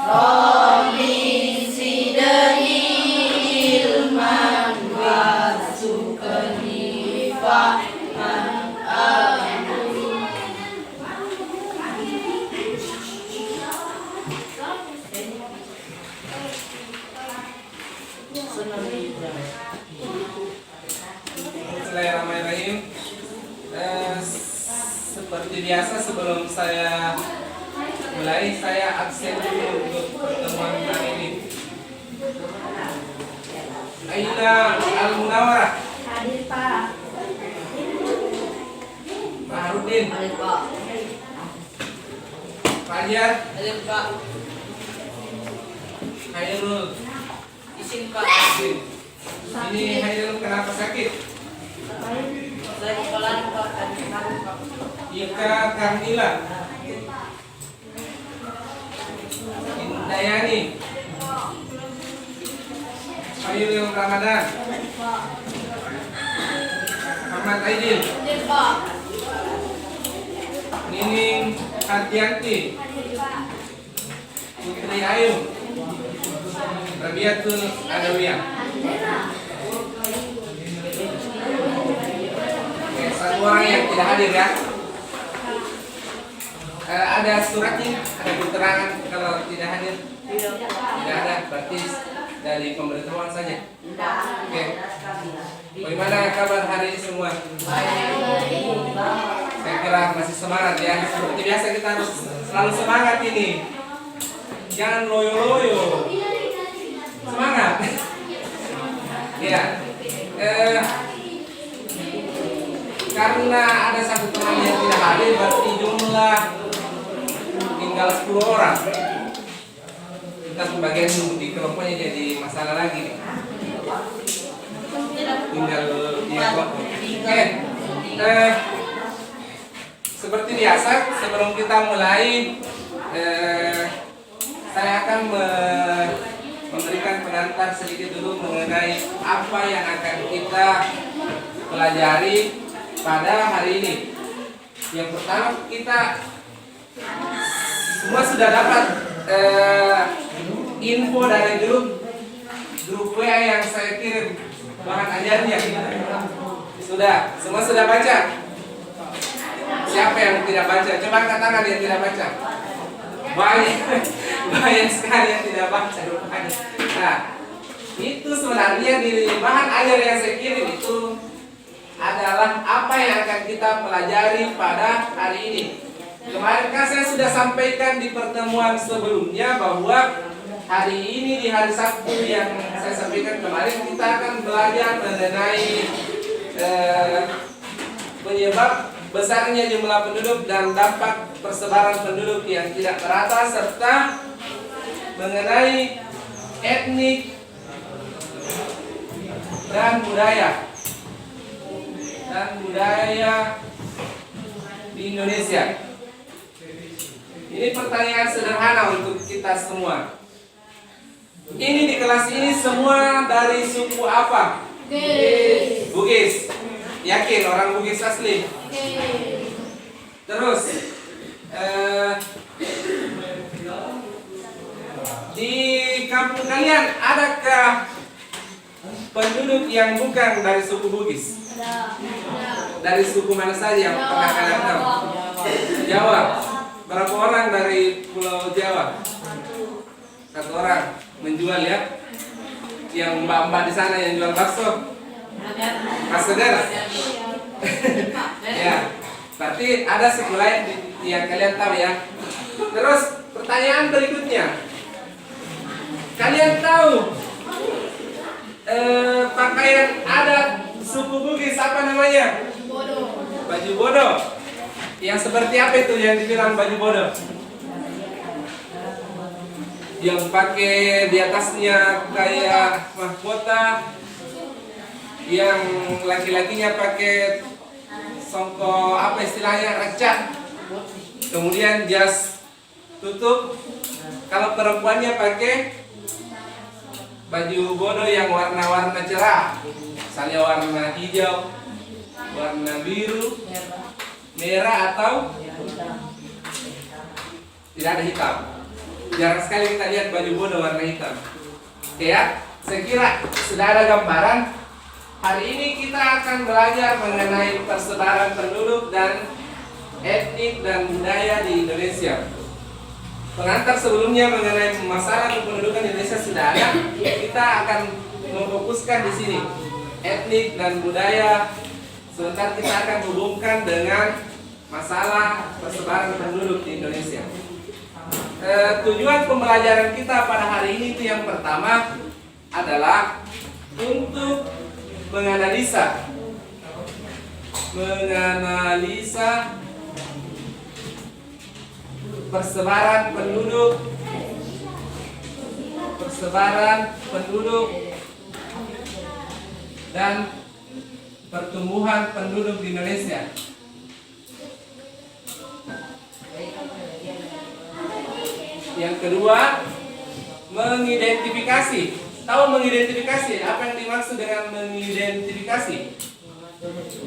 Romisi deni ilman wa sukani fa'man Bismillahirrahmanirrahim. Seperti biasa sebelum saya mulai, saya absen dulu untuk pertemuan kali ini. Aina Al-Munawwarah. Hadir Pak. Pak Harudin. Hadir Pak. Pak Ajar. Hadir Pak. Hairul. Izin Pak. Izin. Ini Hairul kenapa sakit? Saya kepala Pak. Pak. Ika Kamila. Indayani. Hairul Ramadan. Ahmad Aidil. Hadir Pak. Nining Hatianti. Putri Ayu. Rabiatul Adawiyah. Oke, satu orang yang tidak hadir ya. Ada suratnya, ada keterangan kalau tidak hadir. Tidak ada, berarti dari pemberitahuan saja. Oke. Bagaimana kabar hari ini semua? Saya kira masih semangat ya. Seperti biasa kita harus selalu semangat ini. Jangan loyo-loyo. Semangat. Ya. Karena ada satu teman yang tidak hadir, berarti jumlah tinggal 10 orang. Kita pembagian di kelompoknya jadi masalah lagi. Tinggal 3 kelompok. Oke. Seperti biasa, sebelum kita mulai, saya akan memberikan pengantar sedikit dulu mengenai apa yang akan kita pelajari pada hari ini. Yang pertama, kita semua sudah dapat info dari grup WA yang saya kirim bahan ajarnya. Sudah, semua sudah baca? Siapa yang tidak baca? Coba angkat tangan yang tidak baca. Banyak sekali yang tidak baca rupanya. Nah, itu sebenarnya di bahan ajar yang saya kirim itu adalah apa yang akan kita pelajari pada hari ini. Kemarin kan saya sudah sampaikan di pertemuan sebelumnya bahwa hari ini di hari Sabtu yang saya sampaikan kemarin kita akan belajar mengenai penyebab besarnya jumlah penduduk dan dampak persebaran penduduk yang tidak merata serta mengenai etnik dan budaya di Indonesia. Ini pertanyaan sederhana untuk kita semua. Ini di kelas ini semua dari suku apa? Bugis. Bugis. Yakin orang Bugis asli? Terus di kampung kalian adakah penduduk yang bukan dari suku Bugis? Dari suku mana saja yang pernah kalian tahu? Jawa. Berapa orang dari Pulau Jawa? 1 orang. Menjual ya? Yang mbak-mbak di sana yang jual bakso? Mas Segar? Ya. Berarti ada suku lain yang kalian tahu ya. Terus pertanyaan berikutnya, kalian tahu pakaian adat suku Bugis apa namanya? Baju bodo. Yang seperti apa itu yang dibilang baju bodo? Yang pakai di atasnya kayak mahkota, yang laki-lakinya pakai songkok apa istilahnya recak, kemudian jas tutup. Kalau perempuannya pakai baju bodo yang warna-warna cerah, misalnya warna hijau, warna biru, merah atau tidak ada hitam. Jarang sekali kita lihat baju boda warna hitam. Oke ya, saya kira sudah ada gambaran. Hari ini kita akan belajar mengenai persebaran penduduk dan etnik dan budaya di Indonesia. Pengantar sebelumnya mengenai masalah kependudukan Indonesia sudah ada. Kita akan memfokuskan di sini etnik dan budaya. Sebentar kita akan hubungkan dengan masalah persebaran penduduk di Indonesia. Tujuan pembelajaran kita pada hari ini itu yang pertama adalah untuk menganalisa persebaran penduduk dan pertumbuhan penduduk di Indonesia. Yang kedua, mengidentifikasi. Tahu mengidentifikasi? Apa yang dimaksud dengan mengidentifikasi?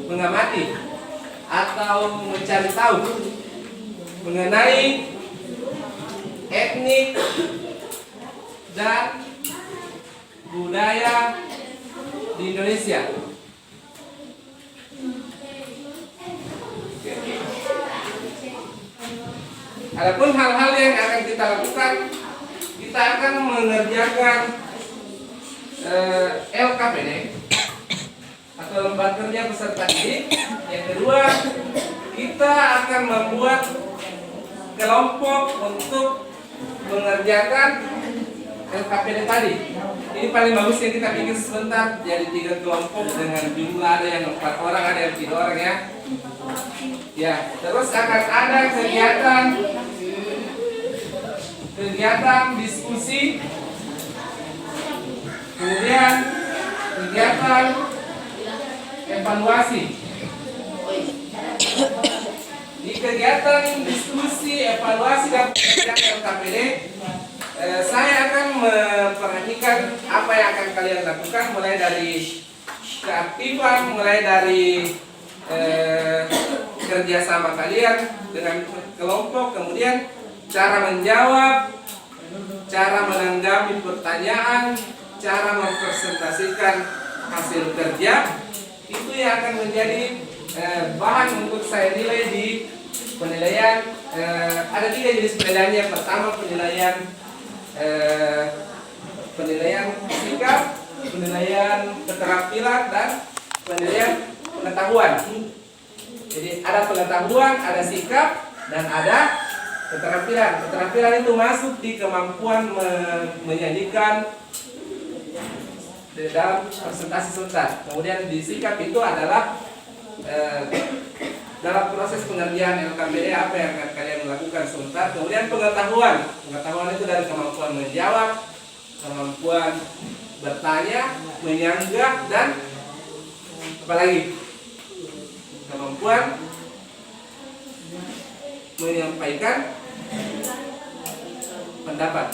Mengamati atau mencari tahu mengenai etnik dan budaya di Indonesia. Adapun hal-hal yang akan kita lakukan, kita akan mengerjakan LKPD atau lembaga kerja peserta didik. Yang kedua, kita akan membuat kelompok untuk mengerjakan LKPD tadi. Ini paling bagus yang kita bikin sebentar. Jadi 3 kelompok dengan jumlah ada yang 4 orang, ada yang 3 orang ya. Ya, terus akan ada kegiatan diskusi, kemudian kegiatan evaluasi. Di kegiatan diskusi, evaluasi dan kegiatan LKPD, saya akan memperhatikan apa yang akan kalian lakukan, mulai dari keaktifan, mulai dari kerjasama kalian dengan kelompok, kemudian cara menjawab, cara menanggapi pertanyaan, cara mempresentasikan hasil kerja. Itu yang akan menjadi bahan untuk saya nilai di penilaian. Ada 3 jenis penilaian. Yang pertama penilaian sikap, penilaian keterampilan, dan penilaian pengetahuan. Jadi ada pengetahuan, ada sikap, dan ada keterampilan. Keterampilan itu masuk di kemampuan menyajikan dalam presentasi sebentar. Kemudian di sikap itu adalah dalam proses pengerjaan LKPD apa yang akan kalian lakukan sebentar. Kemudian pengetahuan itu dari kemampuan menjawab, kemampuan bertanya, menyanggah, dan apalagi kemampuan menyampaikan pendapat.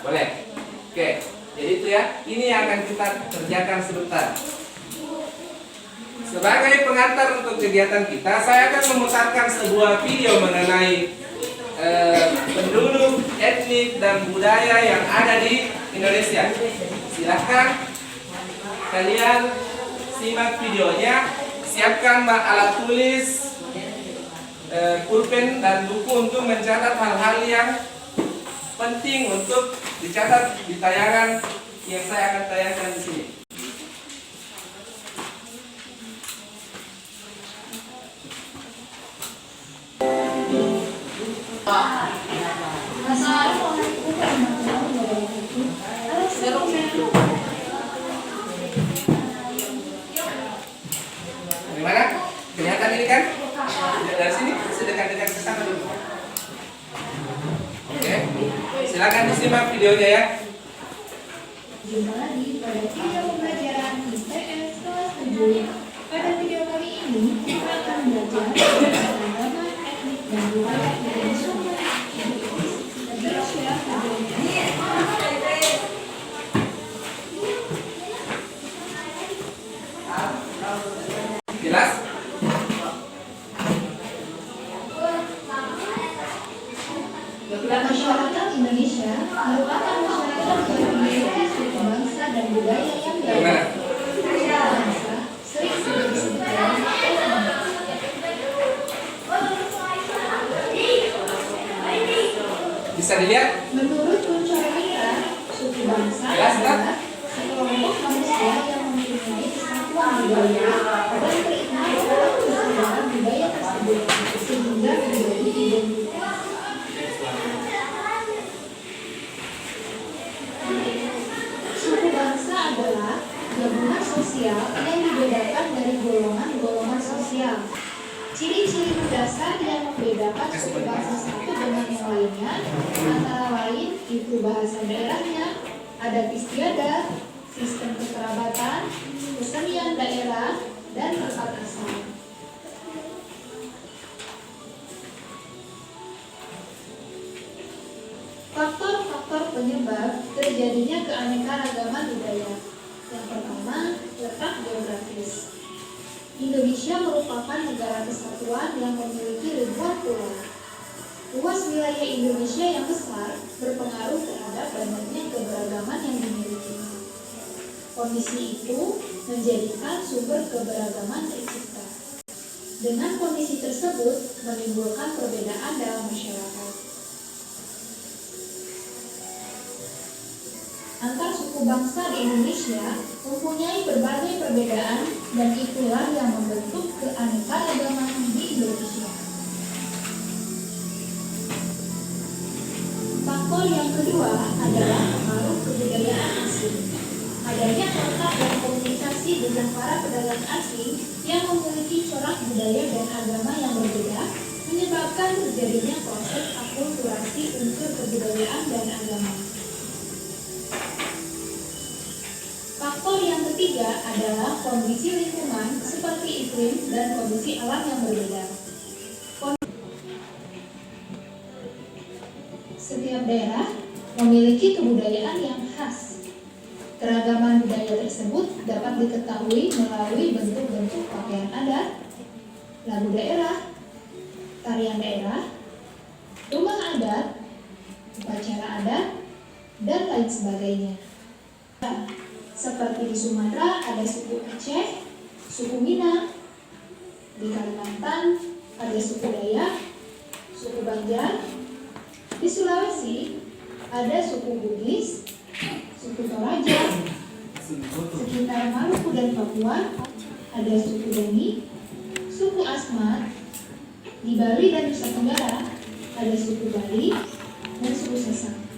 Boleh? Oke, jadi itu ya. Ini yang akan kita kerjakan sebentar. Sebagai pengantar untuk kegiatan kita, saya akan memutarkan sebuah video mengenai penduduk, etnik, dan budaya yang ada di Indonesia. Silahkan kalian simak videonya. Siapkan alat tulis, pulpen, dan buku untuk mencatat hal-hal yang penting untuk dicatat di tayangan yang saya akan tayangkan di sini. Gimana? Kelihatan ini kan? Dari sini sedekat-dekat ke sana dulu. Oke. Silakan disimak videonya ya. Jumpa lagi pada video pembelajaran IPS kelas 7. Pada video kali ini kita akan belajar keragaman etnik dan budaya Indonesia. Di-share videonya. Jelas? Masyarakat Indonesia bangsa Jelas, kan? adalah sekelompok manusia yang mempunyai kesatuan budaya dan keinginan untuk menyebarkan budaya tersebut sehingga menjadi identitas. Suku bangsa adalah gabungan sosial yang dibedakan dari golongan-golongan sosial. Ciri-ciri mendasar yang membedakan suku bangsa satu dengan yang lainnya antara lain itu bahasa daerahnya, adat istiadat, sistem kekerabatan, kesenian daerah, dan tempat asal. Faktor-faktor penyebab terjadinya keanekaragaman budaya. Yang pertama, letak geografis. Indonesia merupakan negara kesatuan yang memiliki ribuan pulau. Luas wilayah Indonesia yang besar berpengaruh terhadap banyaknya keberagaman yang dimiliki. Kondisi itu menjadikan sumber keberagaman tercipta. Dengan kondisi tersebut menimbulkan perbedaan dalam masyarakat. Antar suku bangsa di Indonesia mempunyai berbagai perbedaan dan itulah yang membentuk keanekaragaman di Indonesia. Faktor yang kedua adalah pengaruh kebudayaan asing. Adanya kontak dan komunikasi dengan para pedagang asing yang memiliki corak budaya dan agama yang berbeda menyebabkan terjadinya proses akulturasi unsur kebudayaan dan agama. Faktor yang ketiga adalah kondisi lingkungan seperti iklim dan kondisi alam yang berbeda. Setiap daerah memiliki kebudayaan yang khas. Keragaman budaya tersebut dapat diketahui melalui bentuk-bentuk pakaian adat, lagu daerah, tarian daerah, rumah adat, upacara adat, dan lain sebagainya. Seperti di Sumatera ada suku Aceh, suku Minang, di Kalimantan ada suku Dayak, suku Banjar, di Sulawesi ada suku Bugis, suku Toraja, sekitar Maluku dan Papua ada suku Dani, suku Asmat, di Bali dan Nusa Tenggara ada suku Bali dan suku Sasak.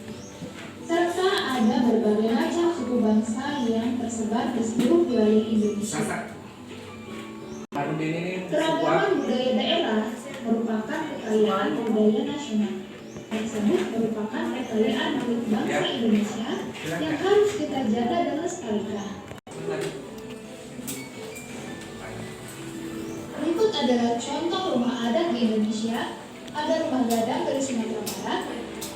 Serta ada berbagai macam suku bangsa yang tersebar di seluruh wilayah Indonesia. Keragaman budaya daerah merupakan kekayaan budaya nasional. Tersebut merupakan kekayaan milik bangsa Indonesia yang harus kita jaga dan lestarikan. Berikut adalah contoh rumah adat di Indonesia. Ada rumah gadang dari Sumatera Barat,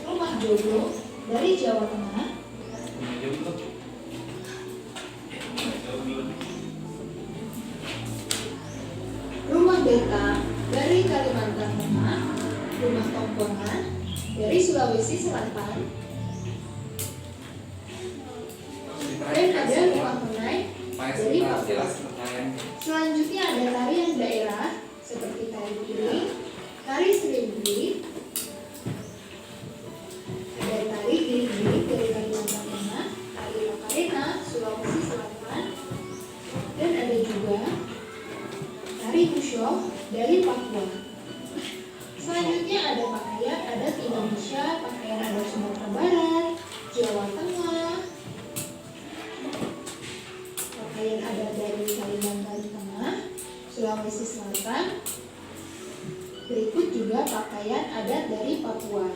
rumah joglo dari Jawa Tengah, rumah betang dari Kalimantan Tengah, rumah tongkongan dari Sulawesi Selatan, dan ada rumah menai dari Papua. Selanjutnya ada tarian daerah seperti tari piring, tari serigiri, ada tari giring-giring dari Kalimantan Tengah, tari Macarena, Sulawesi Selatan, dan ada juga tari Kusyoh dari Papua. Selanjutnya ada pakaian adat Indonesia, pakaian adat Sumatera Barat, Jawa Tengah, pakaian adat dari Kalimantan Tengah, Sulawesi Selatan. Berikut juga pakaian adat dari Papua.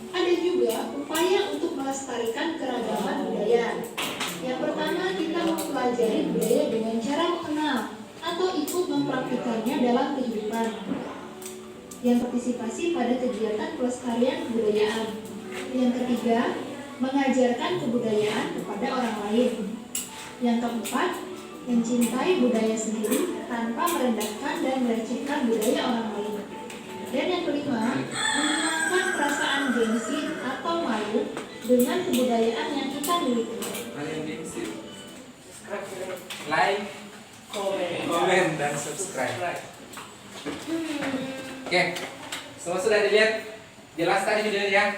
Ada juga upaya untuk melestarikan keragaman budaya. Yang pertama, kita mempelajari budaya dengan cara mengenal atau ikut mempraktikannya dalam kehidupan. Yang partisipasi pada kegiatan pelestarian kebudayaan. Yang ketiga, mengajarkan kebudayaan kepada orang lain. Yang keempat, mencintai budaya sendiri tanpa merendahkan dan melecehkan budaya orang lain. Dan yang kelima, menghilangkan perasaan gengsi atau malu dengan kebudayaan yang kita miliki. Like, comment, dan subscribe. Oke, semua sudah dilihat? Jelas tadi videonya?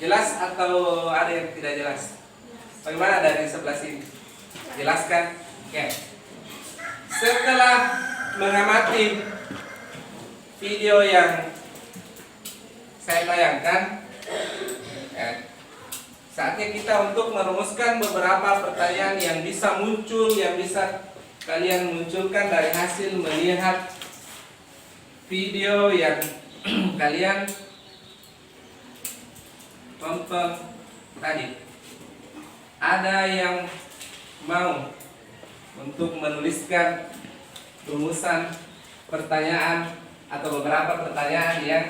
Jelas atau ada yang tidak jelas? Bagaimana dari sebelah sini? Jelaskan? Oke. Setelah mengamati video yang saya tayangkan, saatnya kita untuk merumuskan beberapa pertanyaan yang bisa muncul, yang bisa kalian munculkan dari hasil melihat video yang kalian tonton tadi. Ada yang mau untuk menuliskan rumusan pertanyaan atau beberapa pertanyaan yang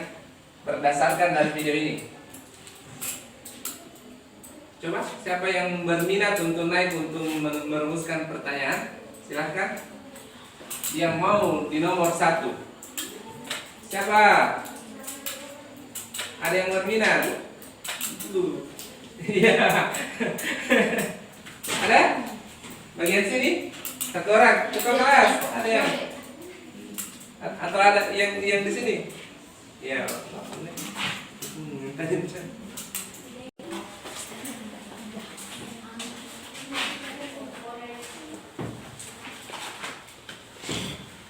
berdasarkan dari video ini? Coba, siapa yang berminat untuk naik untuk merumuskan pertanyaan? Silahkan. Yang mau di nomor 1. Siapa? Ada yang berminat? Iya. Ada? Bagian sini? Satu orang? Cukup kelas? Ada yang? Atau ada yang di sini? Ya.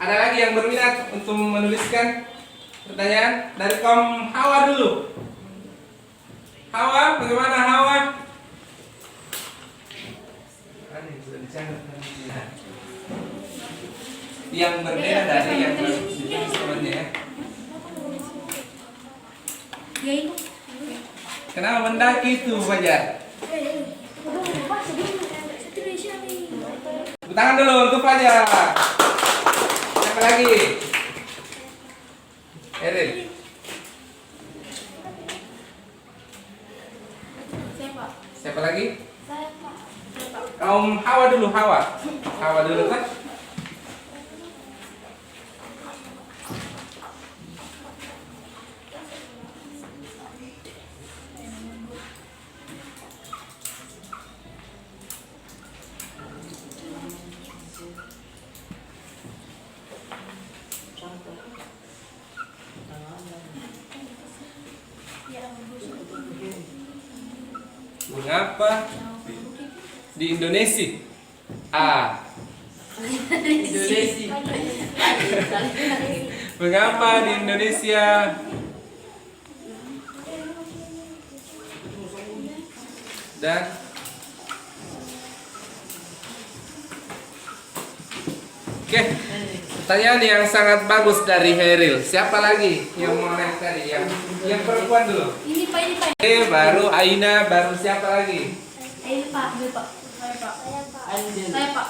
Ada lagi yang berminat untuk menuliskan pertanyaan? Dari kaum Hawa dulu. Hawa, bagaimana Hawa? Yang berbeda dari yang sebelumnya ya. Kenapa mendaki itu Fajar? Tepuk tangan dulu untuk Fajar. Siapa lagi? Erin. Siapa lagi? Kaum Hawa dulu, Hawa. Hawa dulu kan? Mengapa di Indonesia? Indonesia. Mengapa di Indonesia dan oke, pertanyaan yang sangat bagus dari Heril. Siapa lagi yang mau naik tadi? Yang perempuan dulu. Ini Pak. Baru Aina, baru siapa lagi? Ini Pak. Saya Pak.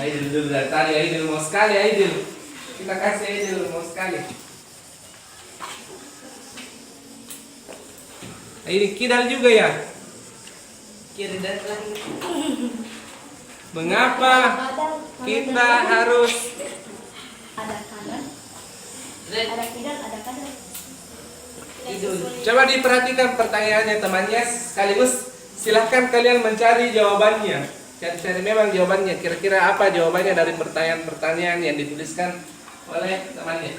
Aidil dulu dari tadi. Aidil mau sekali, Aidil. Kita kasih Aidil mau sekali. Ini Kidal juga ya? Kiri dan lagi. Mengapa kita harus Ada kanan, Red. ada kidal, ada kanan. Idul. Coba diperhatikan pertanyaannya temannya, sekaligus silahkan kalian mencari jawabannya. Cari memang jawabannya. Kira-kira apa jawabannya dari pertanyaan-pertanyaan yang dituliskan oleh temannya?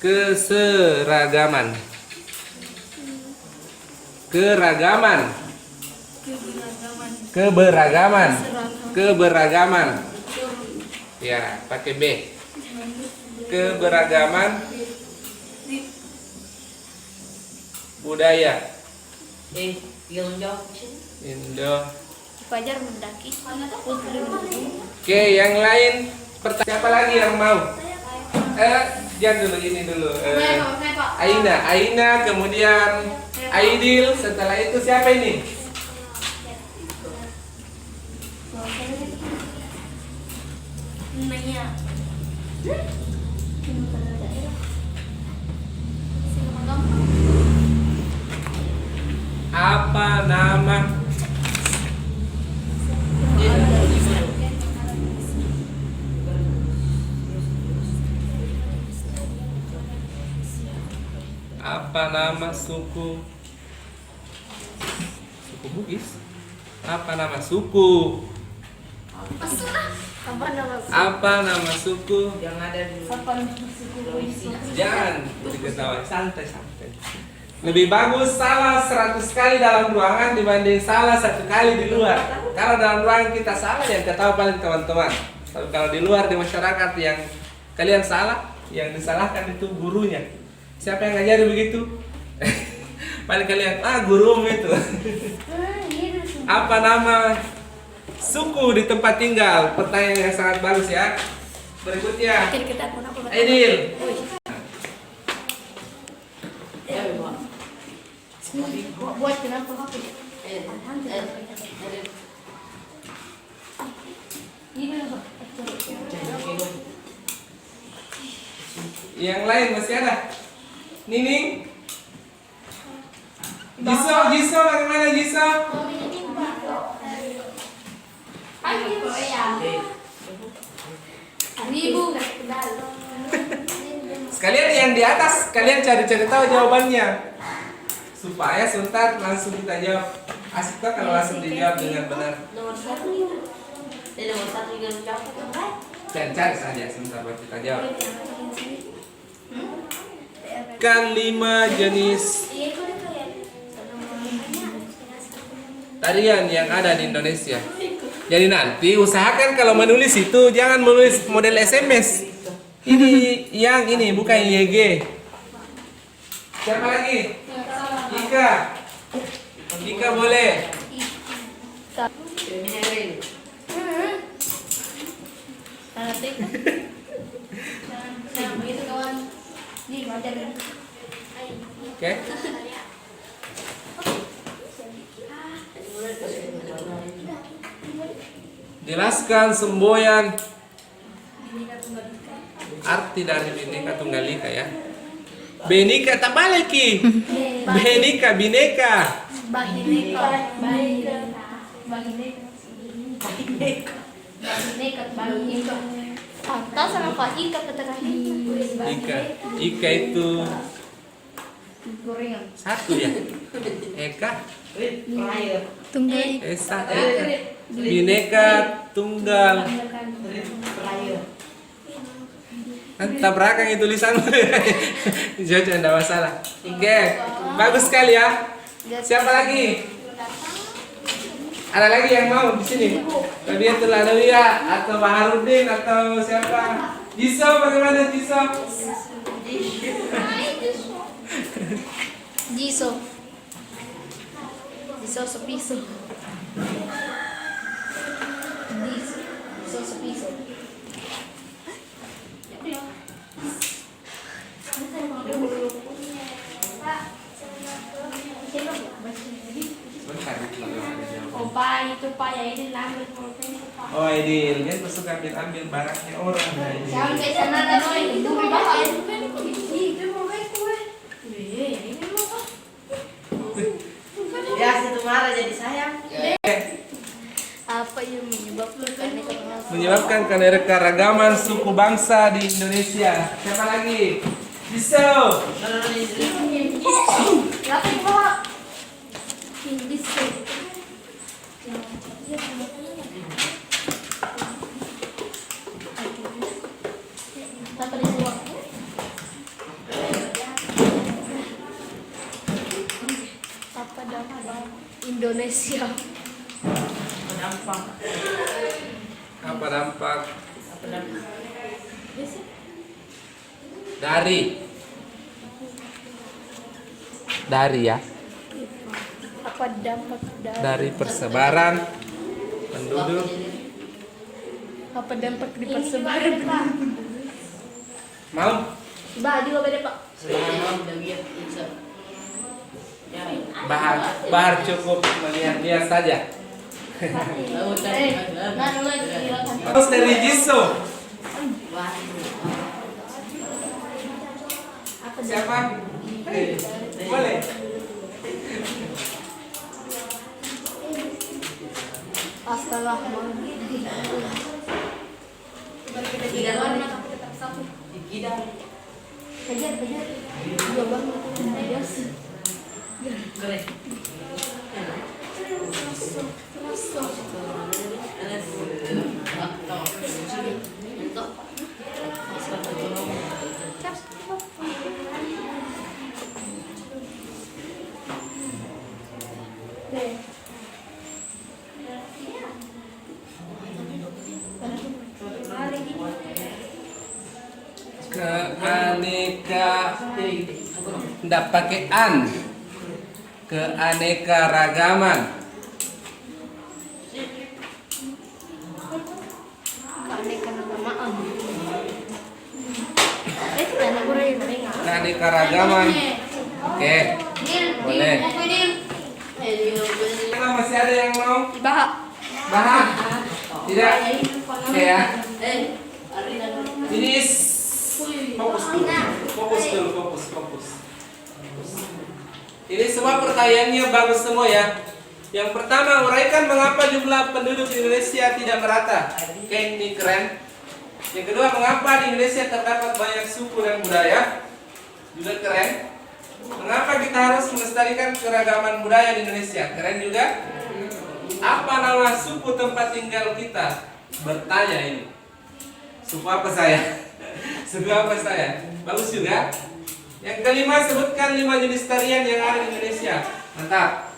Keseragaman. Keberagaman. Ya, pakai B. Keberagaman budaya Yang jawab Indo. Fajar mendaki. Putri mendaki. Oke, yang lain siapa lagi yang mau? Jangan dulu ini dulu. Saya Pak. Aina, kemudian Aidil, setelah itu siapa ini? Nanya. Apa nama suku Bugis? Apa nama suku? Masuk lah. Apa nama suku? Yang ada di provinsi. Jangan diketahui, santai-santai. Lebih bagus salah 100 kali dalam ruangan dibanding salah 1 kali di luar. Kalau dalam ruangan kita salah, yang ketahui paling teman-teman. Tapi kalau di luar, di masyarakat yang kalian salah, yang disalahkan itu gurunya. Siapa yang ngajari begitu? Paling kalian, gurumu itu. Apa nama suku di tempat tinggal? Pertanyaan yang sangat bagus ya. Berikutnya, Aidil. Buat kenapa aku? Ini loh. Yang lain masih ada? Nining? Jiso bagaimana Jiso? Ribu. Sekalian yang di atas, kalian cari-cari tahu jawabannya. Supaya sebentar langsung kita jawab. Asik tuh kalau langsung dijawab dengan benar. Nomor 1 yang jawab. Cari saja sebentar buat kita jawab. Kan 5 jenis tarian yang ada di Indonesia. Jadi nanti usahakan kalau menulis itu jangan menulis model SMS. Ini yang ini bukan YG. Siapa lagi? Ika boleh. Begitu kawan. Nih, wajar kan? Oke. Jelaskan semboyan arti dari Bhinneka Tunggal Ika ya. Benika tak balik ki. Benika bineka. Atas sama Pak Ika terakhir. Ika itu Gorengan. satu ya. Eka. Tunggal. Esa. Eka. Bineka Tunggal. Kan tabrakan itu tulisanmu. Jauh tidak masalah. Oke, bagus sekali ya. Siapa lagi? Ada lagi yang mau di sini? Rabiatul Adawiyah atau Baharudin atau siapa? Jiso bagaimana Jiso? Jiso sepiso. Jiso sepiso. Opa itu Pak ya ini lambat Oh ini dia masuk ambil barangnya orang. sampai sana ada noy itu bapak Ya, situ marah jadi sayang. apa yang Menyebabkan keanekaragaman suku bangsa di Indonesia. Siapa lagi? Jiso. apa yang bawa ini apa di luar apa dampak Indonesia Apa dampak dari ya apa dampak dari persebaran penduduk apa dampak di persebaran mau bah juga beda Pak bahar cukup melihat saja. Terus dari Jiso siapa? Boleh. Kejar dua banget Keaneka, nggak pakai an. Keanekaragaman. Keanekaragaman. Anak gue Keanekaragaman. Oke, boleh. Masih ada yang mau? Bahak. Bahas? Tidak? Oke ya. Ini fokus dulu. Fokus. Ini semua pertanyaannya bagus semua ya. Yang pertama, uraikan mengapa jumlah penduduk di Indonesia tidak merata. Oke, ini keren. Yang kedua, mengapa di Indonesia terdapat banyak suku dan budaya. Juga keren. Mengapa kita harus melestarikan keragaman budaya di Indonesia. Keren juga. Apa nama suku tempat tinggal kita? Bertanya ini. Suku apa saya? Suku apa saya? Bagus juga. Yang kelima, sebutkan 5 jenis tarian yang ada di Indonesia. Mantap.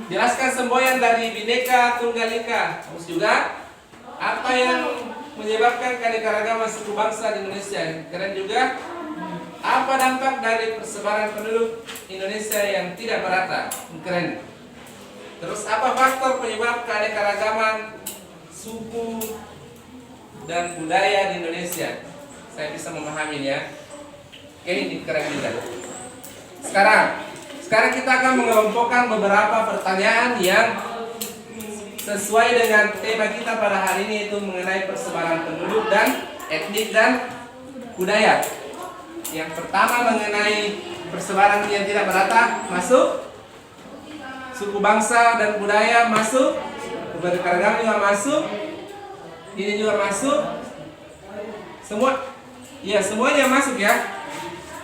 Jelaskan semboyan dari Bhinneka Tunggal Ika. Bagus juga. Apa yang menyebabkan keanekaragaman suku bangsa di Indonesia? Keren juga. Apa dampak dari persebaran penduduk Indonesia yang tidak merata? Keren. Terus apa faktor penyebab keanekaragaman suku dan budaya di Indonesia? Saya bisa memahaminya. Ini keren juga. Sekarang kita akan mengelompokkan beberapa pertanyaan yang sesuai dengan tema kita pada hari ini, itu mengenai persebaran penduduk dan etnik dan budaya. Yang pertama mengenai persebaran yang tidak merata, masuk. Suku bangsa dan budaya masuk. Keanekaragaman juga masuk. Ini juga masuk. Semuanya masuk ya.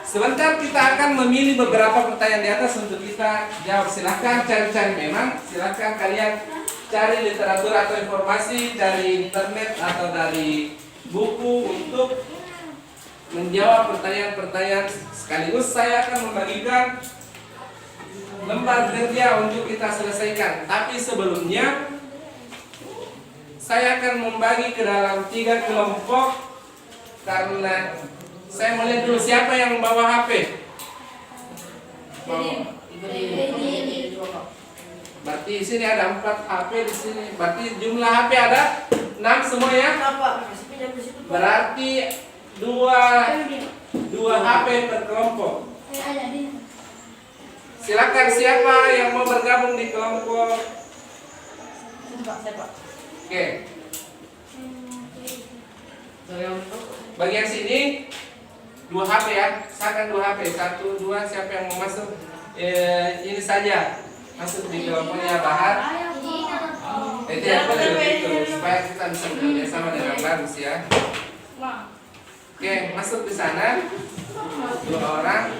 Sebentar kita akan memilih beberapa pertanyaan di atas untuk kita jawab. Silahkan cari-cari, memang silahkan kalian cari literatur atau informasi dari internet atau dari buku untuk menjawab pertanyaan-pertanyaan. Sekaligus saya akan membagikan lembar kerja untuk kita selesaikan. Tapi sebelumnya saya akan membagi ke dalam 3 kelompok karena saya mau lihat dulu siapa yang membawa HP. Berarti di sini ada 4 HP di sini. Berarti jumlah HP ada 6 semua ya. Berarti 2 HP per kelompok. Silakan siapa yang mau bergabung di kelompok. Oke. Bagian sini 2 HP ya. Silakan 2 HP. 1, 2. Siapa yang mau masuk? Ini saja masuk di kelompoknya Bahar. Itu ya, supaya kita bisa bekerja sama dengan bagus ya. Oke, masuk di sana 2 orang.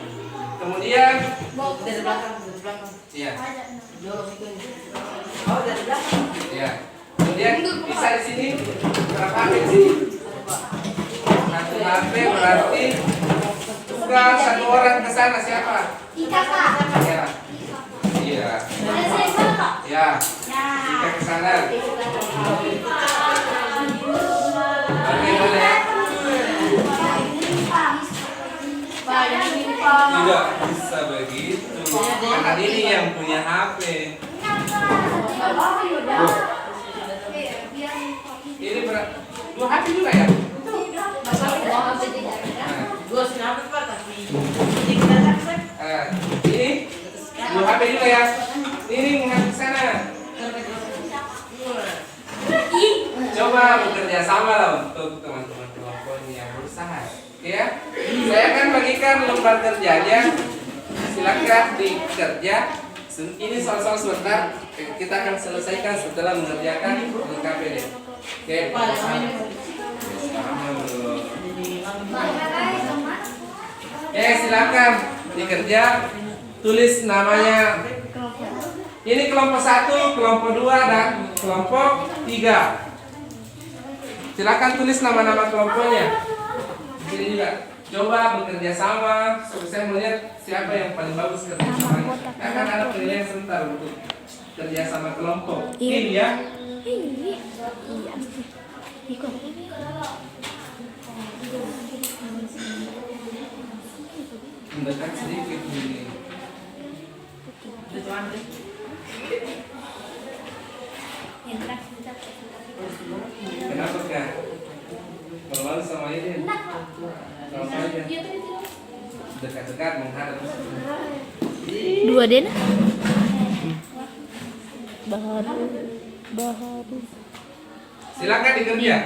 Kemudian Dari belakang. iya. Oh, dari belakang. Iya. Kemudian bisa di sini berapa HP di sini? 1 HP berarti tugas 1 orang ke sana siapa? Ika, Kak. Iya. Iya. Ada saya, Kak. Ya. Kita ke sana. Oke, boleh. Tidak bisa begitu. Karena ini yang punya HP. Ini 2 HP juga ya? Gue kenapa Pak? Tapi ini kita dapat. Ini 2 HP juga ya? Ini menghadap sana. Coba bekerja sama lah untuk teman-teman kelompok yang berusaha. Oke ya? Saya akan bagikan lembar kerjanya. Silakan dikerja. Ini soal-soal sebentar. Kita akan selesaikan setelah mengerjakan LKPD. Oke. Oke, silakan dikerja. Tulis namanya. Ini kelompok 1, kelompok 2, dan kelompok 3. Silakan tulis nama-nama kelompoknya. Di sini juga. Coba bekerja sama. Saya melihat siapa yang paling bagus kerja sama. Akan ada penilaian sebentar untuk kerja sama kelompok. Ini ya. mendekat sedikit ini. Itu tuan deh. Kenapa kak? Malu sama ini? Sama aja. Dekat-dekat menghadap. Dua deh nah. Baharu. Silakan dikerja.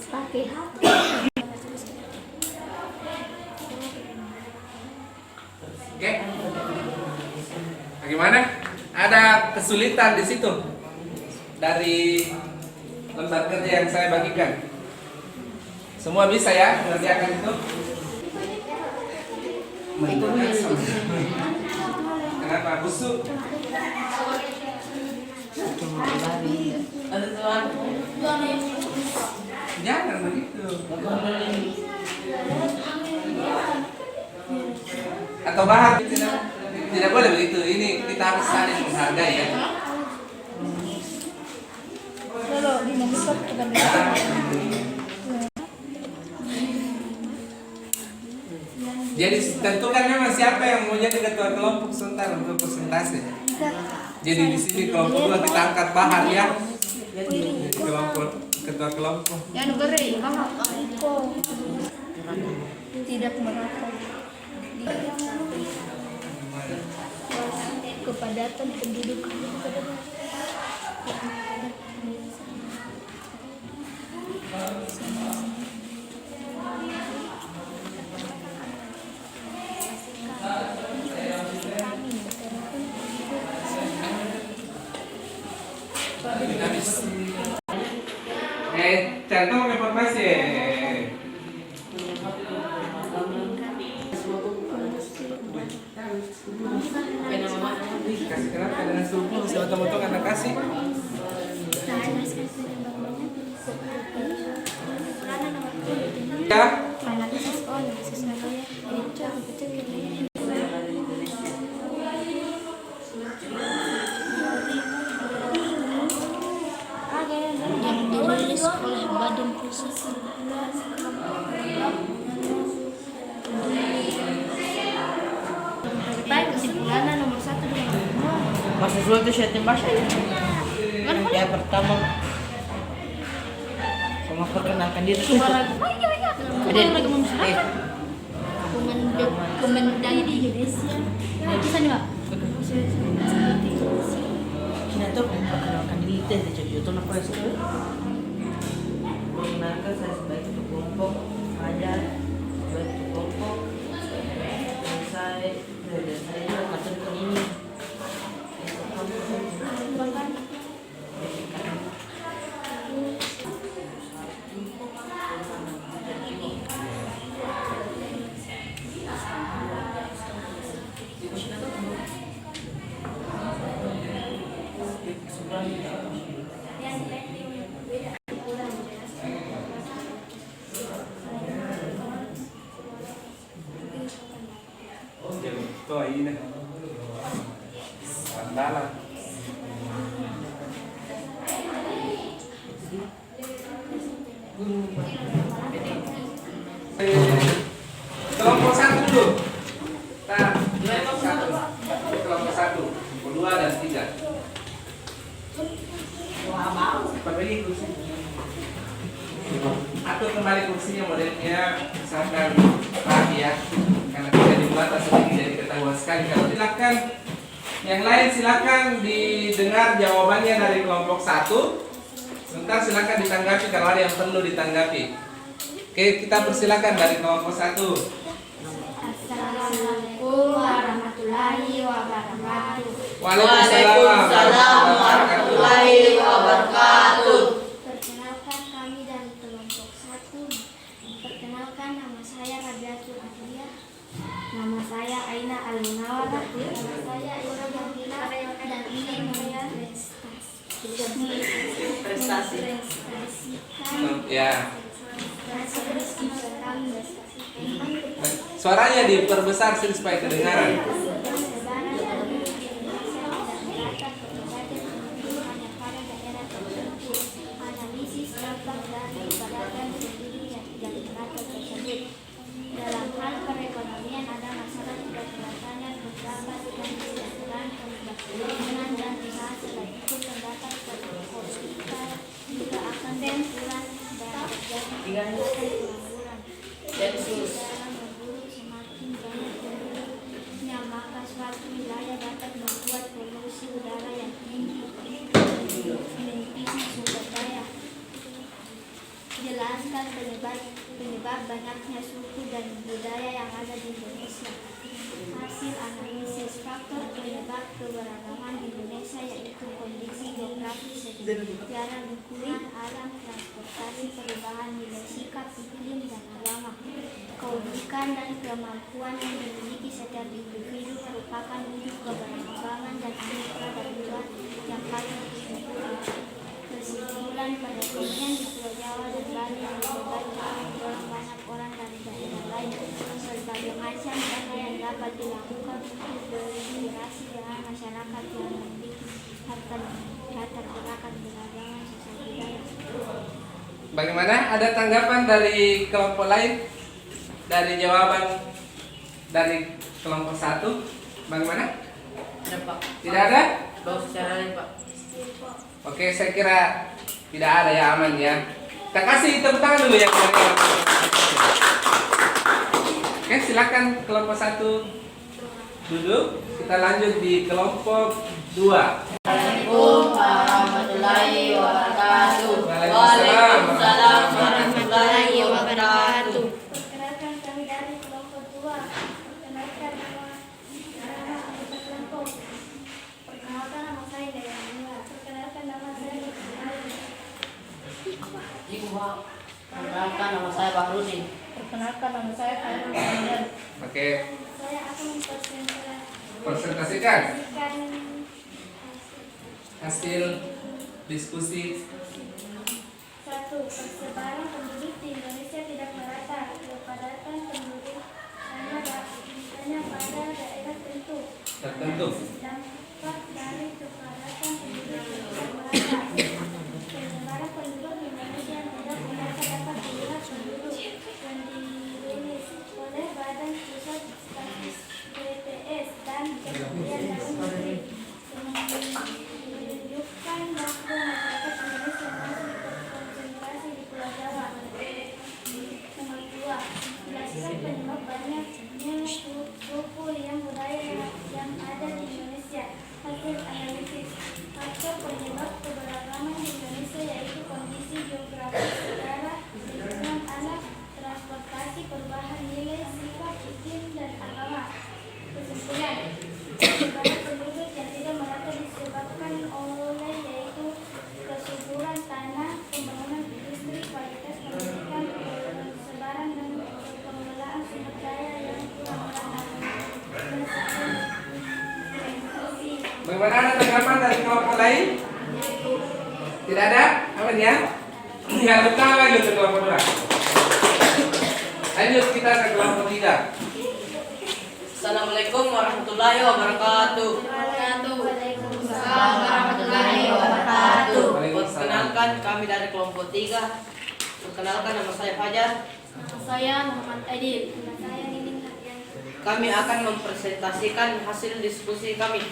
Pakai HP. Oke. Bagaimana? Ada kesulitan di situ dari lembar kerja yang saya bagikan. Semua bisa ya mengerjakan itu? Kenapa busuk? Ada tuan. Jangan begitu. Atau bahas tidak boleh begitu. Ini kita harus saling menghargai ya. Jadi tentukan memang siapa yang mau jadi ketua kelompok sebentar untuk presentasi. Jadi di sini kelompok dua kita angkat Bahar ya. Kelompok ketua kelompok. Yang negara tidak merata. Kepadatan penduduk. Contoh informasi. Kasih kenapa dengan subuh sama teman-teman anak kasih. Ya. Yang dirilis oleh Badan Pusat. Baik, kesimpulannya nomor 1 dengan Masuk dulu itu setting bahasa ya. Yang pertama sama perkenalkan diri. Kemendagri di Indonesia. Bisa nih, Pak? Kita tuh perkenalkan diri teh jadi itu apa sih? Perkenalkan saya sebagai ketua kelompok, ada sebagai ketua kelompok. Dan saya ngatur ini. Tuh ini. Andalan. Kelompok 1 dulu. Nah, kelompok 1. Kelompok 1, kelompok 2 dan 3. Berbagi kursi. Atur kembali kursinya modelnya misalkan rapi ya. Karena tidak dibuat asal jadi ketahuan sekali. Kalau silakan yang lain silakan didengar jawabannya dari kelompok 1. Sebentar silakan ditanggapi kalau ada yang perlu ditanggapi. Oke, kita persilakan dari kelompok 1. Assalamualaikum warahmatullahi wabarakatuh. Waalaikumsalam warahmatullahi wabarakatuh. Perkenalkan kami dari kelompok 1. Perkenalkan nama saya Rabiatul Athiyah. Nama saya Aina Al-Munawwarah. Nama saya Aura Jamila dan ini saya Prestasi. Ya. Suaranya diperbesar sih supaya kedengaran. Perkebunan dan usaha selain itu terdapat perkebunan juga akan berkurang dan terjadi pengangguran. Dalam berburu semakin banyak penduduknya, maka suatu wilayah dapat membuat polusi udara yang tinggi, menipis sumber daya. Jelaskan penyebab banyaknya suku dan budaya yang ada di Indonesia. Hasil analisis faktor penyebab keberagaman Indonesia yaitu kondisi geografis, sejarah, lingkungan alam, transportasi, perubahan nilai sikap, iklim, dan agama. Keunikan dan kemampuan yang dimiliki setiap individu merupakan wujud keberagaman dan aneka kebutuhan yang paling kesimpulan perekonomian di Pulau Jawa dan Bali yang menyebabkan banyak orang dari daerah lain. Berbagai macam cara yang dapat dilakukan untuk berinteraksi dengan masyarakat yang memiliki latar belakang beragama sosial budaya. Bagaimana? Ada tanggapan dari kelompok lain? Dari jawaban dari kelompok 1? Bagaimana? Ada Pak. Tidak ada? Bawa secara lain Pak. Oke, saya kira tidak ada ya, aman ya. Kita kasih tepuk tangan dulu ya. Oke, silakan kelompok 1 duduk. Kita lanjut di kelompok 2. Assalamualaikum warahmatullahi wabarakatuh. Waalaikumsalam warahmatullahi wabarakatuh. Perkenalkan kami dari kelompok 2. Perkenalkan nama anggota kelompok. Perkenalkan nama saya Dayana. Perkenalkan nama saya Lutfi. Ibu Pak. Perkenalkan nama saya Bahrudin. Perkenalkan nama saya Khairul Ramadan. Oke, Saya akan presentasikan mempresentasikan hasil diskusi. 1. Persebaran penduduk di Indonesia tidak merata. Kepadatan penduduk hanya pada daerah tertentu. Dampak dari kepadatan penduduk yang tidak merata. Penyebaran penduduk di Indonesia yang tidak merata dapat dilihat penduduk yang dirilis oleh Badan Pusat Statistik BPS dan Kementerian Dalam Negeri menunjukkan bahwa masyarakat Indonesia masih terkonsentrasi di Pulau Jawa. Nomor 2. Jelaskan penyebab banyaknya suku yang budaya yang ada di Indonesia. Hasil analisis faktor penyebab keberagaman di Indonesia yaitu kondisi geografis, sejarah, lingkungan alam, transportasi, perubahan nilai sikap, iklim, dan agama. Kesimpulan, penyebaran penduduk yang tidak merata disebabkan oleh yaitu kesuburan tanah, pembangunan industri, kualitas pendidikan, persebaran dan pengelolaan sumber daya yang kurang merata. Bagaimana, ada tanggapan dari kelompok lain? Tidak ada? Aman ya? Ya, luka lagi untuk kelompok 2. Lanjut kita ke kelompok 3. Assalamualaikum warahmatullahi wabarakatuh. Waalaikumsalam warahmatullahi wabarakatuh. Waalaikumsalam. Perkenalkan kami dari kelompok 3. Perkenalkan nama saya Fajar. Saya Muhammad Adil. Nama saya Nining Hardianto. Kami akan mempresentasikan hasil diskusi kami.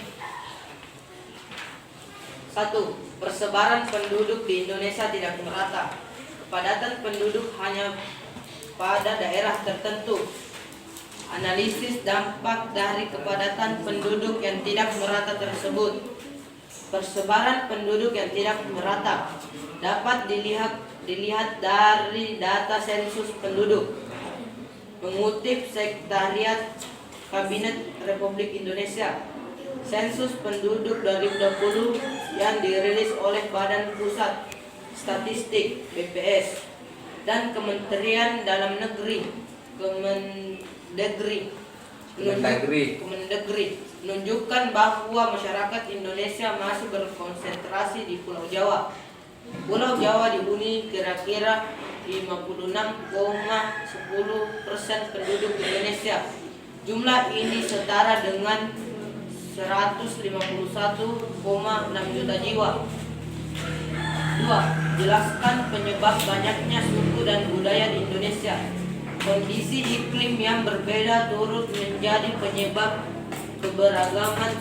1. Persebaran penduduk di Indonesia tidak merata. Kepadatan penduduk hanya pada daerah tertentu. Analisis dampak dari kepadatan penduduk yang tidak merata tersebut. Persebaran penduduk yang tidak merata dapat dilihat dari data sensus penduduk. Mengutip Sekretariat Kabinet Republik Indonesia, sensus penduduk 2020 yang dirilis oleh Badan Pusat Statistik BPS dan Kementerian Dalam Negeri Kemendagri menunjukkan bahwa masyarakat Indonesia masih berkonsentrasi di Pulau Jawa. Pulau Jawa dihuni kira-kira 56,10% penduduk Indonesia. Jumlah ini setara dengan 151,6 juta jiwa. 2. Jelaskan penyebab banyaknya suku dan budaya di Indonesia. Kondisi iklim yang berbeda turut menjadi penyebab keberagaman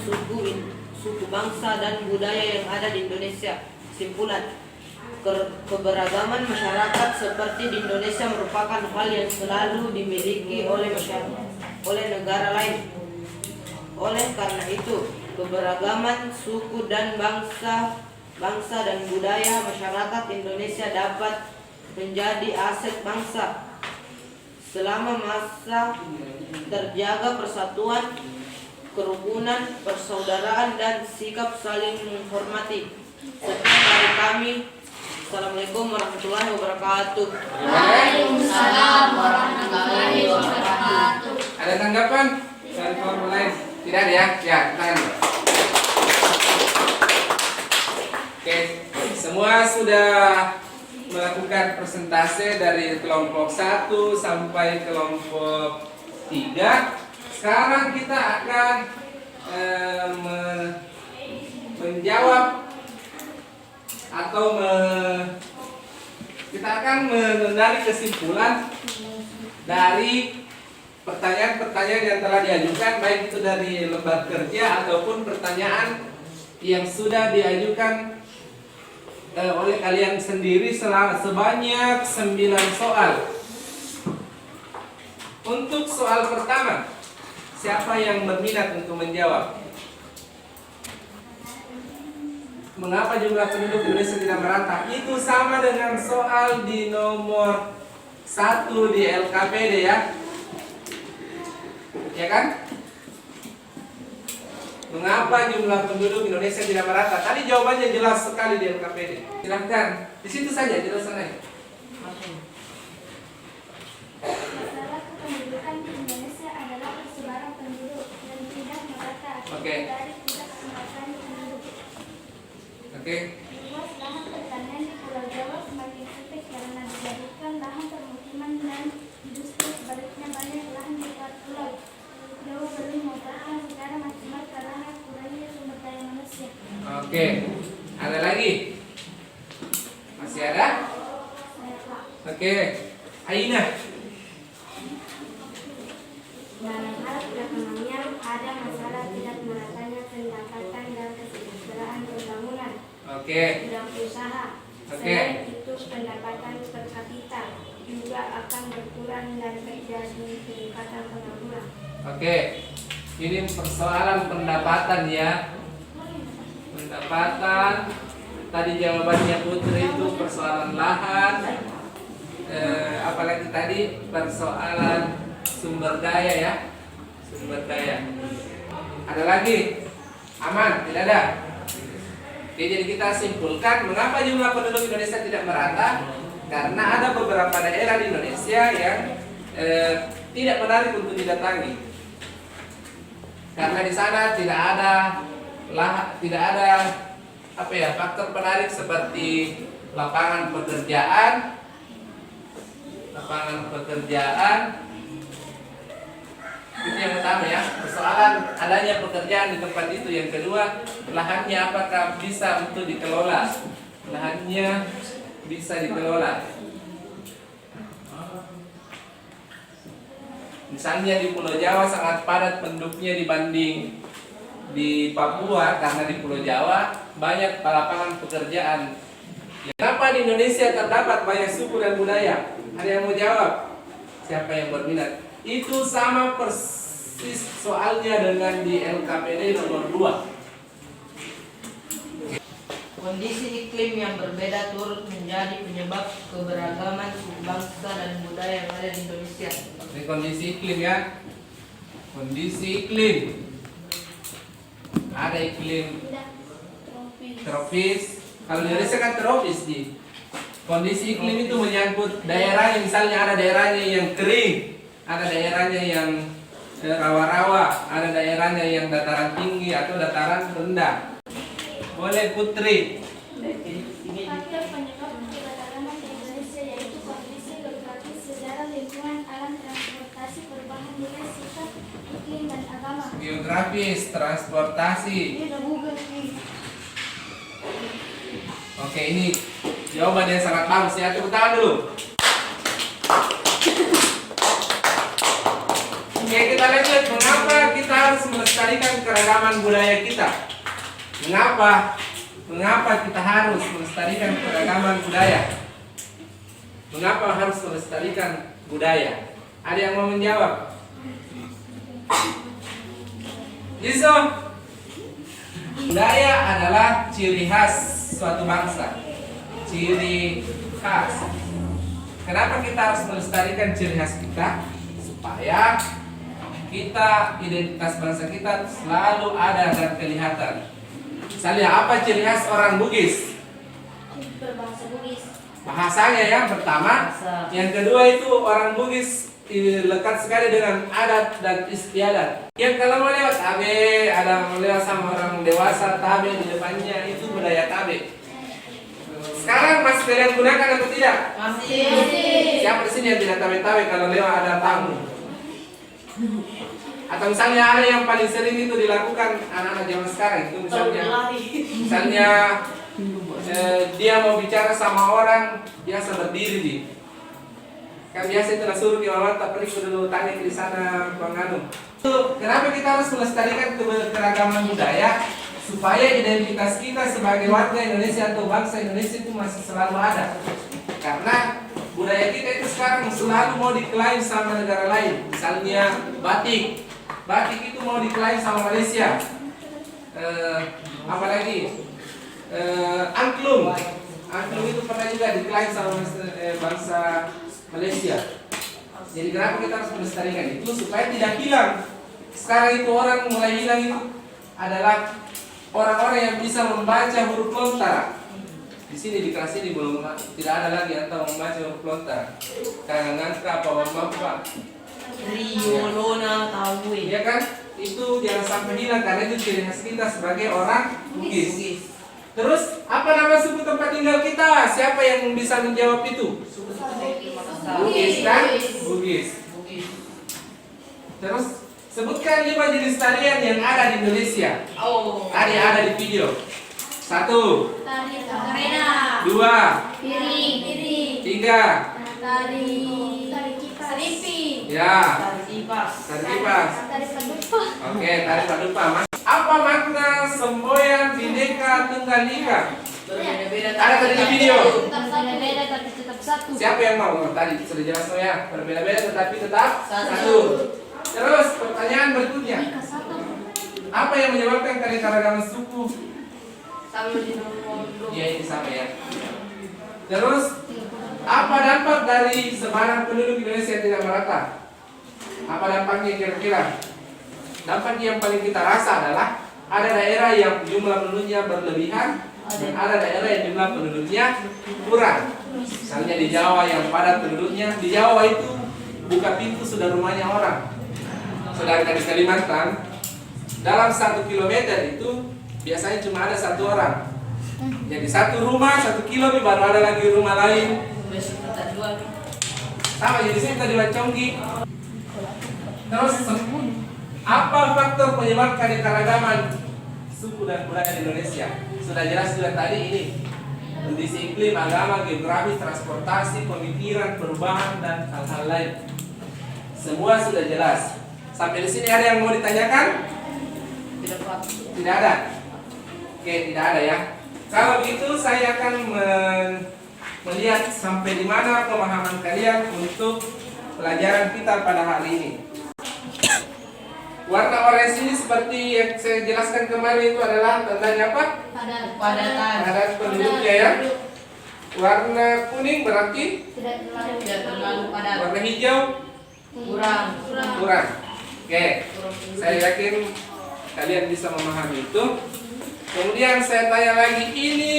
suku bangsa dan budaya yang ada di Indonesia. Kesimpulan, keberagaman masyarakat seperti di Indonesia merupakan hal yang selalu dimiliki oleh negara lain. Oleh karena itu, keberagaman suku dan bangsa dan budaya masyarakat Indonesia dapat menjadi aset bangsa selama masa terjaga persatuan, kerukunan, persaudaraan, dan sikap saling menghormati. Sekian dari kami. Assalamualaikum warahmatullahi wabarakatuh. Waalaikumsalam warahmatullahi wabarakatuh. Ada tanggapan dari kelompok lain? Tidak ada ya? Ya, tangan. Oke, semua sudah melakukan persentase dari kelompok 1 sampai kelompok 3. Sekarang kita akan menjawab atau kita akan menarik kesimpulan dari pertanyaan-pertanyaan yang telah diajukan, baik itu dari lembar kerja ataupun pertanyaan yang sudah diajukan oleh kalian sendiri sebanyak 9 soal. Untuk soal pertama, siapa yang berminat untuk menjawab? Mengapa jumlah penduduk Indonesia tidak merata? Itu sama dengan soal di nomor 1 di LKPD ya. Ya kan? Mengapa jumlah penduduk Indonesia tidak merata? Tadi jawabannya jelas sekali di LKPD. Silahkan, di situ saja jelasannya. Masalah kependudukan di Indonesia adalah persebaran penduduk yang tidak merata Oke. dari tidak meratakan penduduk. Oke. Luas lahan pertanian di Pulau Jawa semakin sempit karena dijadikan lahan permukiman dan industri. Sebaliknya banyak lahan di luar pulau Jawa belum merupakan secara maksimal karena kurangnya sumber daya manusia. Oke. Ada lagi? Masih ada? Saya Pak. Oke. Aina. Dalam hal perekonomian ada masalah tidak meratanya pendapatan dan kesejahteraan pembangunan. Oke. Bidang usaha. Oke. Selain itu pendapatan per kapita juga akan berkurang dan terjadi peningkatan pengangguran. Oke. Ini persoalan pendapatan ya. Pendapatan. Tadi jawabannya Putri itu persoalan lahan. Apalagi tadi persoalan sumber daya ya. Sumber daya. Ada lagi? Aman? Tidak ada? Oke, jadi kita simpulkan mengapa jumlah penduduk Indonesia tidak merata? Karena ada beberapa daerah di Indonesia yang tidak menarik untuk didatangi. Karena di sana tidak ada faktor penarik seperti lapangan pekerjaan, itu yang utama ya. Persoalan adanya pekerjaan di tempat itu. Yang kedua, lahannya apakah bisa untuk dikelola? Lahannya bisa dikelola. Misalnya di Pulau Jawa sangat padat penduduknya dibanding di Papua, karena di Pulau Jawa banyak lapangan pekerjaan. Kenapa di Indonesia terdapat banyak suku dan budaya? Ada yang mau jawab? Siapa yang berminat? Itu sama persis soalnya dengan di LKPD nomor 2. Kondisi iklim yang berbeda turut menjadi penyebab keberagaman suku bangsa dan budaya yang ada di Indonesia. Ini kondisi iklim ya. Kondisi iklim. Ada iklim tropis. Kalau di Indonesia kan tropis di. Kondisi iklim itu menyangkut daerahnya, misalnya ada daerahnya yang kering, ada daerahnya yang rawa-rawa, ada daerahnya yang dataran tinggi atau dataran rendah. Boleh Putri. Faktor penyebab keberagaman di Indonesia yaitu kondisi geografis, sejarah, lingkungan, alam, transportasi, perubahan nilai, sikap, iklim, dan agama. Geografis, transportasi. Ini udah Google nih. Oke, ini jawaban yang sangat bagus ya. Tepuk tangan dulu. Oke, kita lanjut. Mengapa kita harus melestarikan keragaman budaya kita? Mengapa kita harus melestarikan keragaman budaya? Mengapa harus melestarikan budaya? Ada yang mau menjawab? Iso, budaya adalah ciri khas suatu bangsa. Ciri khas. Kenapa kita harus melestarikan ciri khas kita? Supaya kita, identitas bangsa kita selalu ada dan kelihatan. Misalnya apa ciri khas orang Bugis? Berbahasa Bugis. Bahasanya yang pertama. Yang kedua itu orang Bugis lekat sekali dengan adat dan istiadat. Yang kalau mau lewat tabe, ada mau lewat sama orang dewasa tabe di depannya, itu budaya tabe. Sekarang masih kalian gunakan atau tidak? Masih. Siapa di sini yang tidak tabe-tabe kalau lewat ada tamu? Atau misalnya ada yang paling sering itu dilakukan anak-anak zaman sekarang itu misalnya dia mau bicara sama orang biasa berdiri di kan biasa itu suruh di awal tak perlu dulu tanya di sana penganu. Kenapa kita harus melestarikan keragaman budaya supaya identitas kita sebagai warga Indonesia atau bangsa Indonesia itu masih selalu ada. Karena budaya kita itu sekarang selalu mau diklaim sama negara lain. Misalnya batik itu mau diklaim sama Malaysia. Apalagi angklung itu pernah juga diklaim sama bangsa Malaysia. Jadi kenapa kita harus melestarikan itu supaya tidak hilang. Sekarang itu orang mulai hilang itu adalah orang-orang yang bisa membaca huruf lontar. Di sini di kelas ini belum tidak ada lagi atau membaca huruf lontar. Kangen apa apa. Rio, Lona, tahu Ya kan? Itu jangan sampai hilang karena itu ciri khas kita sebagai orang Bugis. Terus apa nama suku tempat tinggal kita? Siapa yang bisa menjawab itu? Bugis kan? Bugis. Terus sebutkan 5 jenis tarian yang ada di Indonesia. Ada di video. 1, Tari Karena. 2, Piring. 3. Tari kipas. Seripi. Ya. Tari kipas. Tari kipas. Tari padupa. Oke, tari padupa. Apa makna semboyan Bhinneka Tunggal Ika? Berbeda-beda. Ada tadi di video. Berbeda tapi tetap satu. Siapa yang mau? Tadi sudah jelas ya. Berbeda-beda tetapi tetap Satu. Terus pertanyaan berikutnya. Satu. Apa yang menyebabkan keanekaragaman suku? Sambil di nomor 2. Ya ini sama ya. Terus apa dampak dari sebaran penduduk Indonesia yang tidak merata? Apa dampaknya kira-kira? Dampak yang paling kita rasa adalah ada daerah yang jumlah penduduknya berlebihan dan ada daerah yang jumlah penduduknya kurang. Misalnya di Jawa yang padat penduduknya, di Jawa itu buka pintu sudah rumahnya orang. Sedangkan di Kalimantan dalam 1 kilometer itu biasanya cuma ada 1 orang. Jadi 1 rumah 1 kilo baru ada lagi rumah lain. Sama jadi sini tadi Conggi. Terus apa faktor penyebab keanekaragaman suku dan budaya di Indonesia? Sudah jelas juga tadi ini. Kondisi iklim, agama, geografis, transportasi, pemikiran, perubahan dan hal-hal lain. Semua sudah jelas. Sampai di sini ada yang mau ditanyakan? Tidak ada. Oke, tidak ada ya. Kalau begitu saya akan melihat sampai di mana pemahaman kalian untuk pelajaran kita pada hari ini. Warna orange ini seperti yang saya jelaskan kemarin itu adalah tandanya apa? Padatan. Padat penduduknya ya. Warna kuning berarti Tidak terlalu padat. warna hijau Kurang. kurang. Oke, saya yakin kalian bisa memahami itu. Kemudian saya tanya lagi, ini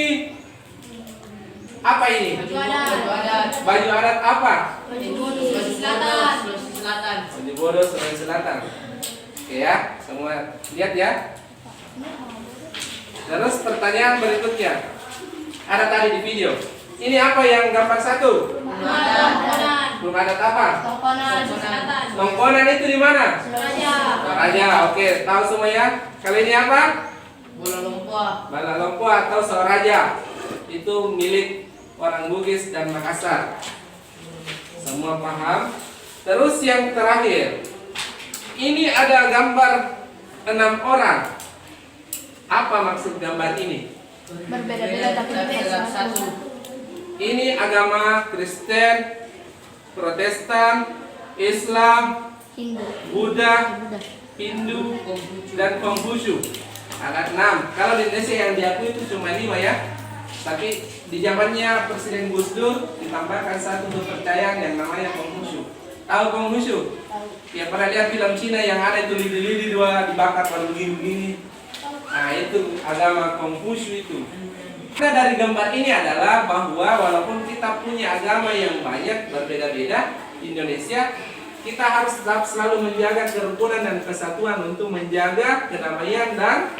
apa ini? Baju adat. Baju adat apa? Sulawesi Selatan. Baju bodoh Sulawesi Selatan. Oke ya, semua lihat ya. Terus pertanyaan berikutnya. Ada tadi di video. Ini apa yang gambar 1? Belum adat apa? Tongkonan itu di mana? Toraja. Oke, tahu semua ya. Kali ini apa? Bola Lumpur. Bala Lompo atau Soraja. Itu milik orang Bugis dan Makassar. Semua paham? Terus yang terakhir. Ini ada gambar 6 orang. Apa maksud gambar ini? Berbeda-beda tapi satu. Ini agama Kristen, Protestan, Islam, Hindu. Buddha, Hindu, dan Konghucu. Ada 6. Kalau di Indonesia yang diakui itu cuma 5 ya. Tapi di zamannya Presiden Gus Dur ditambahkan satu kepercayaan yang namanya Konghucu. Tahu Konghucu? Ya pernah lihat film Cina yang ada itu lidi-lidi dua dibakar pada begini-begini. Nah itu agama Konghucu itu. Nah dari gambar ini adalah bahwa walaupun kita punya agama yang banyak berbeda-beda di Indonesia, kita harus tetap selalu menjaga kerukunan dan kesatuan untuk menjaga kedamaian dan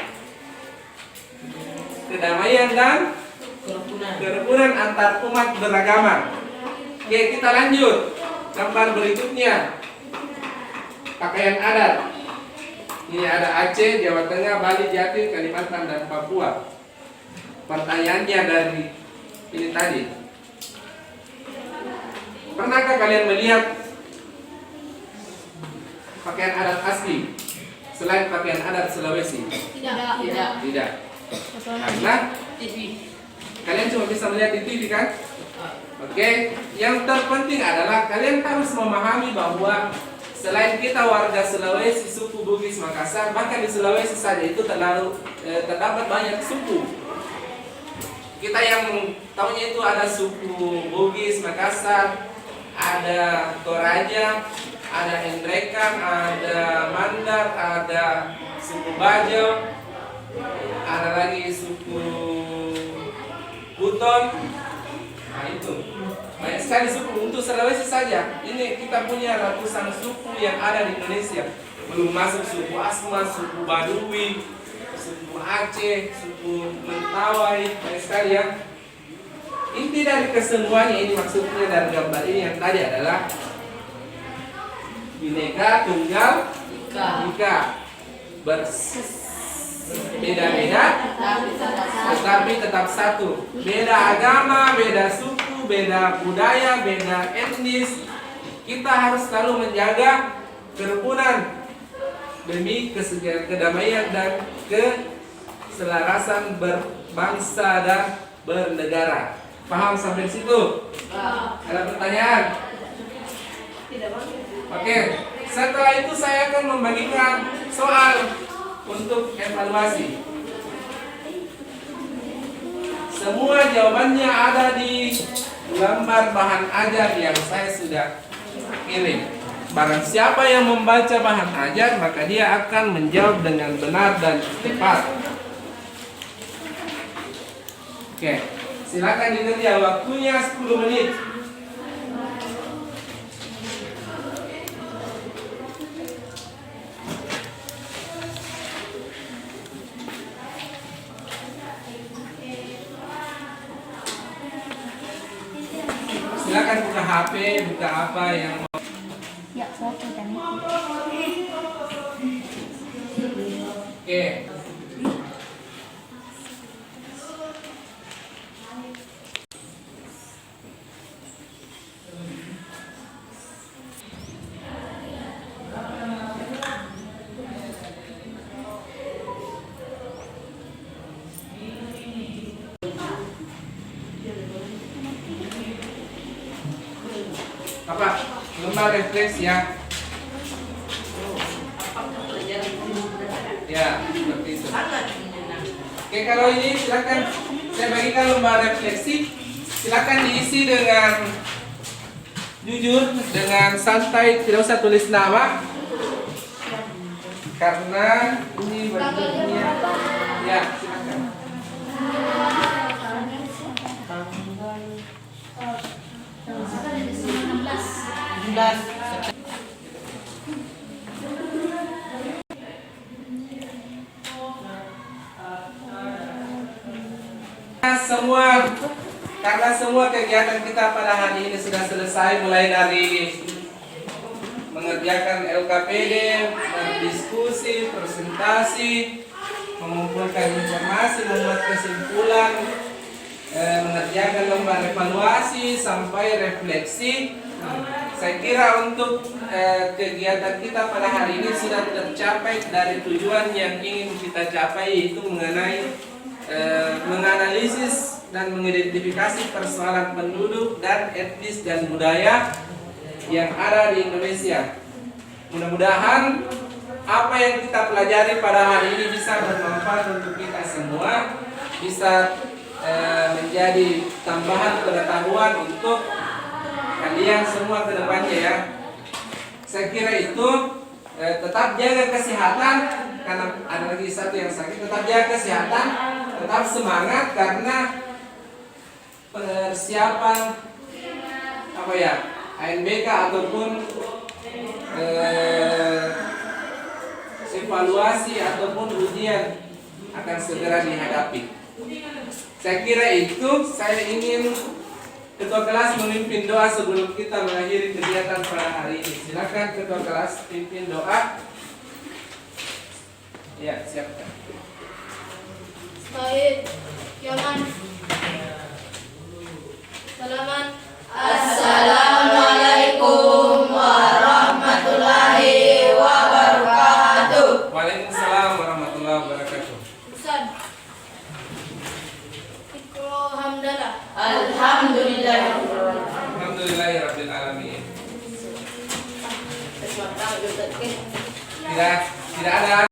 kerukunan antar umat beragama. Oke, kita lanjut. Gambar berikutnya. Pakaian adat. Ini ada Aceh, Jawa Tengah, Bali, Jatim, Kalimantan, dan Papua. Pertanyaannya dari ini tadi. Pernahkah kalian melihat pakaian adat asli selain pakaian adat Sulawesi? Tidak. Karena kalian cuma bisa melihat di TV kan? Oke, yang terpenting adalah kalian harus memahami bahwa selain kita warga Sulawesi, suku Bugis Makassar, bahkan di Sulawesi saja itu terdapat banyak suku. Kita yang tahunya itu ada suku Bugis Makassar, ada Toraja, ada Endrekan, ada Mandar, ada suku Bajo, ada lagi suku Buton. Nah itu banyak sekali suku. Untuk Sulawesi saja ini kita punya ratusan suku yang ada di Indonesia. Belum masuk suku Asma, suku Baduy, suku Aceh, suku Mentawai, banyak sekali ya. Inti dari kesemuanya ini maksudnya dari gambar ini yang tadi adalah Bhinneka Tunggal Ika. Beda-beda tetapi tetap satu. Beda agama, beda suku, beda budaya, beda etnis. Kita harus selalu menjaga kerukunan demi kedamaian dan keselarasan berbangsa dan bernegara. Paham sampai situ? Ada pertanyaan? Oke, setelah itu saya akan membagikan soal untuk evaluasi. Semua jawabannya ada di gambar bahan ajar yang saya sudah kirim. Barang siapa yang membaca bahan ajar, maka dia akan menjawab dengan benar dan tepat. Oke, silakan dikerja, waktunya 10 menit. Silakan buka HP, buka apa yang mau. Ya, foto dan Oke. Apa? Lembar refleks ya. Ya, seperti itu. Oke, kalau ini silakan saya bagikan lembar refleksi. Silakan diisi dengan jujur, dengan santai, tidak usah tulis nama. Karena ini bentuknya ya, silakan. Karena semua kegiatan kita pada hari ini sudah selesai, mulai dari mengerjakan LKPD, berdiskusi, presentasi, mengumpulkan informasi, membuat kesimpulan, mengerjakan lembar evaluasi sampai refleksi. Saya kira untuk kegiatan kita pada hari ini sudah tercapai dari tujuan yang ingin kita capai, itu mengenai menganalisis dan mengidentifikasi persoalan penduduk dan etnis dan budaya yang ada di Indonesia. Mudah-mudahan apa yang kita pelajari pada hari ini bisa bermanfaat untuk kita semua, bisa menjadi tambahan pengetahuan untuk kalian semua ke depannya ya. Saya kira itu tetap jaga kesehatan, karena ada lagi satu yang sakit. Tetap jaga kesehatan, tetap semangat, karena persiapan ANBK ataupun evaluasi ataupun ujian akan segera dihadapi. Saya kira itu. Saya ingin Ketua kelas memimpin doa sebelum kita mengakhiri kegiatan pada hari ini. Silakan Ketua kelas pimpin doa. Ya, siapkan. Baik, Yaman. Salaman. Assalamualaikum warahmatullahi wabarakatuh. Waalaikumsalam warahmatullahi wabarakatuh. Ustaz. Ikro hamdalah. Alhamdulillahirabbil alamin. Tidak ada